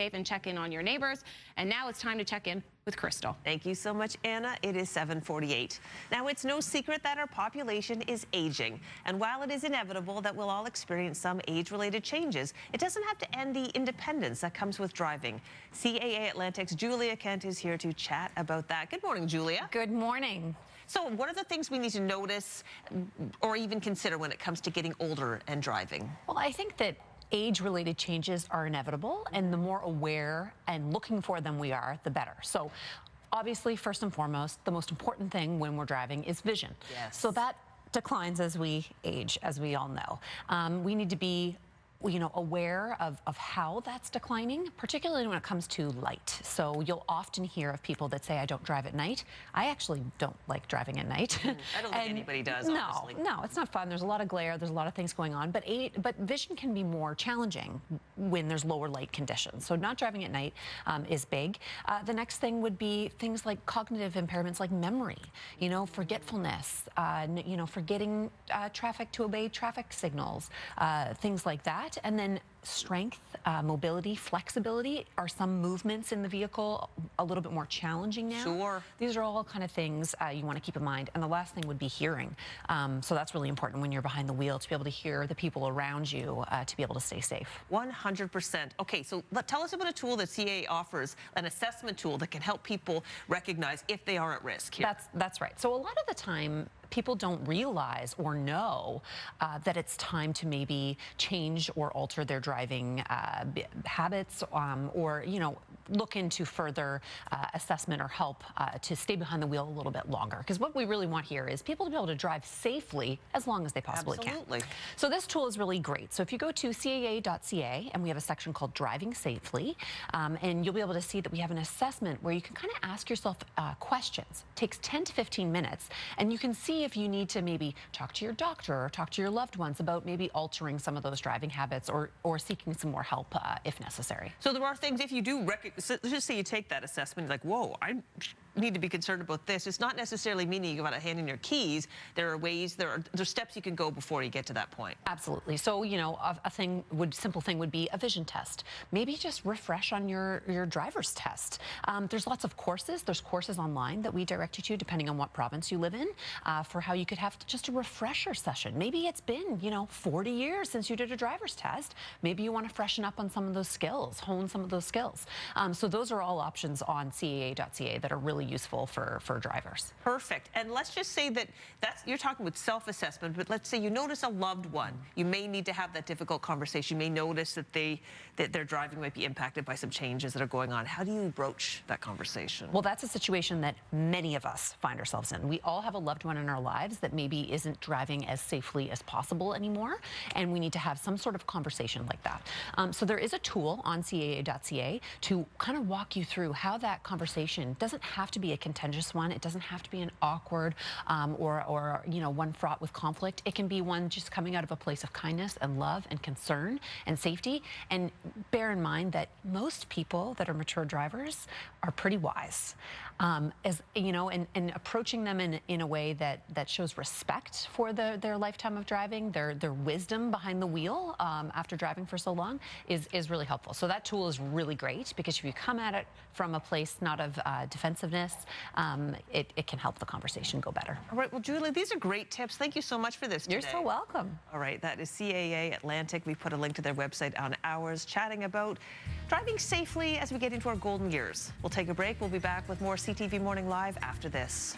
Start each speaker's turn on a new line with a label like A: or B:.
A: and check in on your neighbors. And now it's time to check in with Crystal.
B: Thank you so much, Anna. It is 7:48. Now, it's no secret that our population is aging. And while it is inevitable that we'll all experience some age-related changes, it doesn't have to end the independence that comes with driving. CAA Atlantic's Julia Kent is here to chat about that. Good morning, Julia.
C: Good morning.
B: So what are the things we need to notice or even consider when it comes to getting older and driving?
C: Well, I think that age-related changes are inevitable, and the more aware and looking for them we are, the better. So obviously, first and foremost, the most important thing when we're driving is vision.
B: Yes.
C: So that declines as we age, as we all know. We need to be aware of how that's declining, particularly when it comes to light. So you'll often hear of people that say, I don't drive at night. I actually don't like driving at night.
B: I don't think anybody does, honestly.
C: No, it's not fun. There's a lot of glare. There's a lot of things going on. But vision can be more challenging when there's lower light conditions. So not driving at night is big. The next thing would be things like cognitive impairments like memory, forgetfulness, forgetting traffic to obey traffic signals, things like that. And then strength, mobility, flexibility. Are some movements in the vehicle a little bit more challenging now?
B: Sure.
C: These are all kind of things you want to keep in mind. And the last thing would be hearing. So that's really important when you're behind the wheel, to be able to hear the people around you, to be able to stay safe.
B: 100%. Okay, so tell us about a tool that CAA offers, an assessment tool that can help people recognize if they are at risk here.
C: That's right. So a lot of the time, people don't realize or know that it's time to maybe change or alter their driving habits, or look into further assessment or help to stay behind the wheel a little bit longer. Because what we really want here is people to be able to drive safely as long as they possibly
B: Absolutely.
C: can. So this tool is really great. So if you go to CAA.ca, and we have a section called Driving Safely, and you'll be able to see that we have an assessment where you can kind of ask yourself questions. It takes 10 to 15 minutes, and you can see if you need to maybe talk to your doctor or talk to your loved ones about maybe altering some of those driving habits or seeking some more help if necessary.
B: So there are things, if you do, let's just say you take that assessment, like, whoa, I need to be concerned about this. It's not necessarily meaning you got to hand in your keys. There are ways, there's steps you can go before you get to that point.
C: Absolutely. So, simple thing would be a vision test. Maybe just refresh on your driver's test. There's lots of courses. There's courses online that we direct you to, depending on what province you live in, for how you could have just a refresher session. Maybe it's been, 40 years since you did a driver's test. Maybe you want to freshen up on some of those skills, hone some of those skills. So those are all options on CAA.ca that are really useful for drivers.
B: Perfect. And let's just say you're talking with self-assessment, but let's say you notice a loved one. You may need to have that difficult conversation. You may notice that their driving might be impacted by some changes that are going on. How do you broach that conversation?
C: Well, that's a situation that many of us find ourselves in. We all have a loved one in our lives that maybe isn't driving as safely as possible anymore, and we need to have some sort of conversation like that. So there is a tool on CAA.ca to kind of walk you through how that conversation doesn't have to be a contentious one. It doesn't have to be an awkward or one fraught with conflict. It can be one just coming out of a place of kindness and love and concern and safety. And bear in mind that most people that are mature drivers are pretty wise. And approaching them in a way that shows respect for their lifetime of driving, their wisdom behind the wheel after driving for so long is really helpful. So that tool is really great, because if you come at it from a place not of defensiveness, it can help the conversation go better.
B: All right, well, Julie, these are great tips. Thank you so much for this today.
C: You're so welcome.
B: All right, that is CAA Atlantic. We put a link to their website on ours, chatting about driving safely as we get into our golden years. We'll take a break. We'll be back with more CTV Morning Live after this.